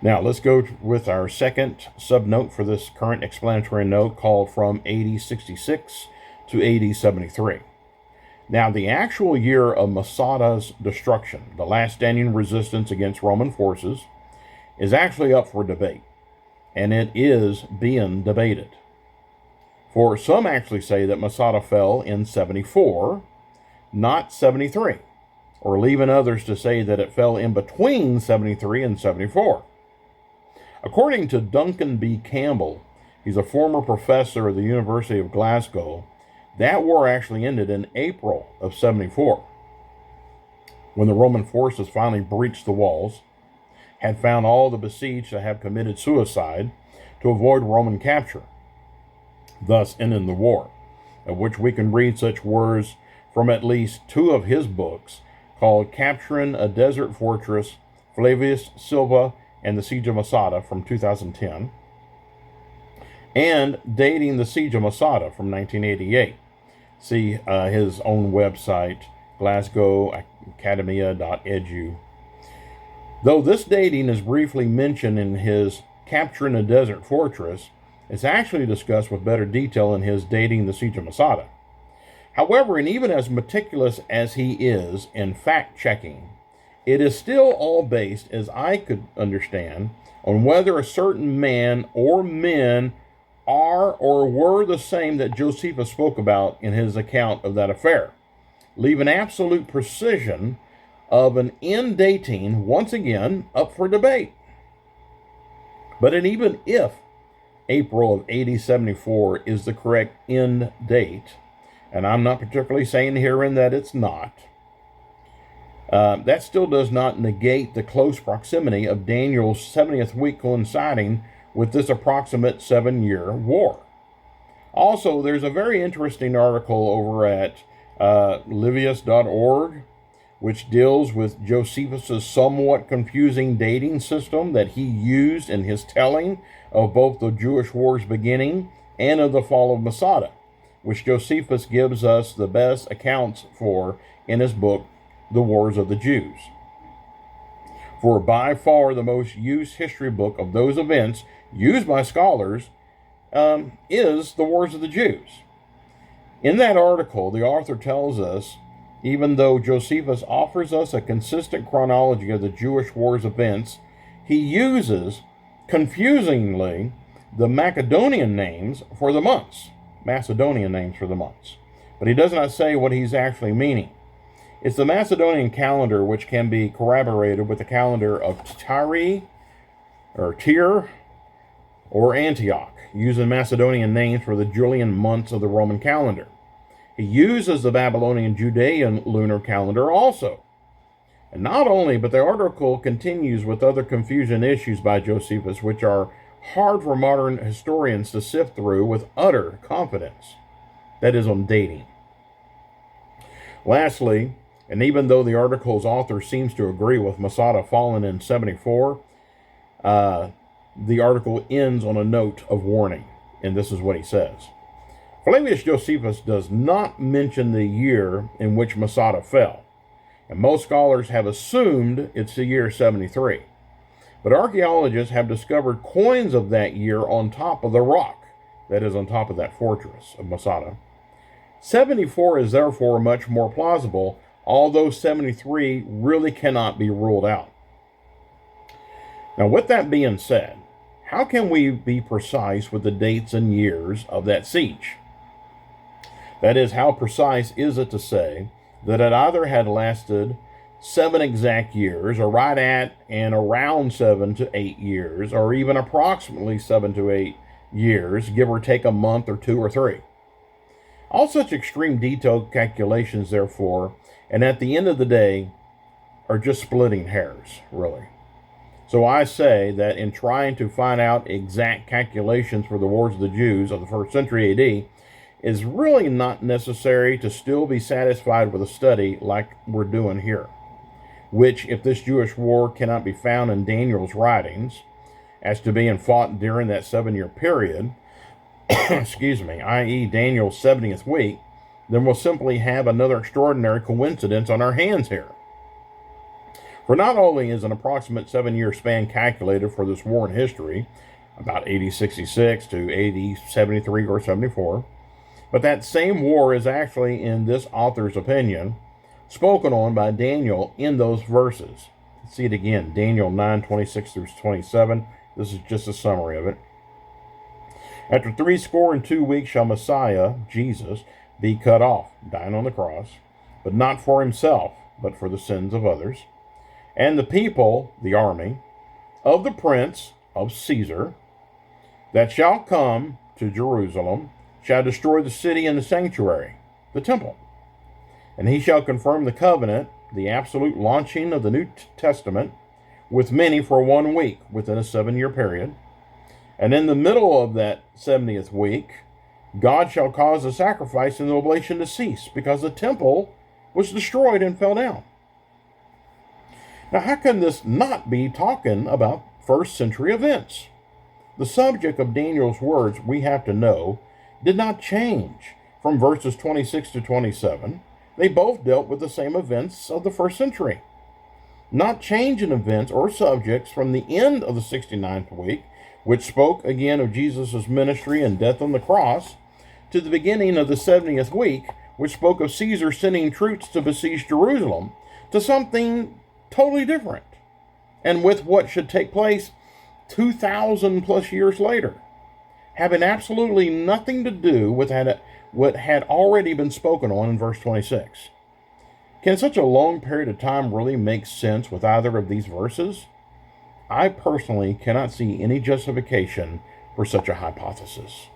Now, let's go with our second subnote for this current explanatory note, called from AD 66 to AD 73. Now, the actual year of Masada's destruction, the last standing resistance against Roman forces, is actually up for debate, and it is being debated. For some actually say that Masada fell in 74, not 73, or leaving others to say that it fell in between 73 and 74. According to Duncan B. Campbell, he's a former professor at the University of Glasgow, that war actually ended in April of 74, when the Roman forces finally breached the walls, had found all the besieged to have committed suicide to avoid Roman capture, thus ending the war, of which we can read such words from at least two of his books, called Capturing a Desert Fortress, Flavius Silva and the Siege of Masada from 2010, and Dating the Siege of Masada from 1988. See his own website, glasgowacademia.edu. Though this dating is briefly mentioned in his Capturing a Desert Fortress, it's actually discussed with better detail in his Dating the Siege of Masada. However, and even as meticulous as he is in fact-checking, it is still all based, as I could understand, on whether a certain man or men are or were the same that Josephus spoke about in his account of that affair, leaving absolute precision of an end dating once again up for debate. But even if April of AD 74 is the correct end date, and I'm not particularly saying herein that it's not, that still does not negate the close proximity of Daniel's 70th week coinciding with this approximate 7-year war. Also, there's a very interesting article over at livius.org, which deals with Josephus' somewhat confusing dating system that he used in his telling of both the Jewish war's beginning and of the fall of Masada, which Josephus gives us the best accounts for in his book, The Wars of the Jews. For by far the most used history book of those events used by scholars is The Wars of the Jews. In that article, the author tells us, even though Josephus offers us a consistent chronology of the Jewish war's events, he uses, confusingly, the Macedonian names for the months. But he does not say what he's actually meaning. It's the Macedonian calendar which can be corroborated with the calendar of Tyre, or Antioch, using Macedonian names for the Julian months of the Roman calendar. He uses the Babylonian Judean lunar calendar also. And not only, but the article continues with other confusion issues by Josephus, which are hard for modern historians to sift through with utter confidence. That is on dating. Lastly, and even though the article's author seems to agree with Masada falling in 74, the article ends on a note of warning, and this is what he says. Flavius Josephus does not mention the year in which Masada fell, and most scholars have assumed it's the year 73. But archaeologists have discovered coins of that year on top of the rock, that is, on top of that fortress of Masada. 74 is therefore much more plausible, although 73 really cannot be ruled out. Now, with that being said, how can we be precise with the dates and years of that siege? That is, how precise is it to say that it either had lasted 7 exact years, or right at and around 7 to 8 years, or even approximately 7 to 8 years, give or take a month or 2 or 3? All such extreme detailed calculations, therefore, and at the end of the day, are just splitting hairs, really. So I say that in trying to find out exact calculations for the Wars of the Jews of the 1st century AD, is really not necessary to still be satisfied with a study like we're doing here, which, if this Jewish war cannot be found in Daniel's writings as to being fought during that 7-year period, i.e. Daniel's 70th week, then we'll simply have another extraordinary coincidence on our hands here. For not only is an approximate 7-year span calculated for this war in history, about AD 66 to AD 73 or 74, but that same war is actually, in this author's opinion, spoken on by Daniel in those verses. Let's see it again, Daniel 9:26 through 27. This is just a summary of it. After 62 weeks shall Messiah, Jesus, be cut off, dying on the cross, but not for himself, but for the sins of others. And the people, the army, of the prince of Caesar, that shall come to Jerusalem, shall destroy the city and the sanctuary, the temple. And he shall confirm the covenant, the absolute launching of the New Testament, with many for 1 week within a 7-year period. And in the middle of that 70th week, God shall cause the sacrifice and the oblation to cease, because the temple was destroyed and fell down. Now, how can this not be talking about first century events? The subject of Daniel's words, we have to know, did not change from verses 26 to 27. They both dealt with the same events of the first century. Not change in events or subjects from the end of the 69th week, which spoke again of Jesus' ministry and death on the cross, to the beginning of the 70th week, which spoke of Caesar sending troops to besiege Jerusalem, to something totally different, and with what should take place 2,000 plus years later, having absolutely nothing to do with what had already been spoken on in verse 26. Can such a long period of time really make sense with either of these verses? I personally cannot see any justification for such a hypothesis.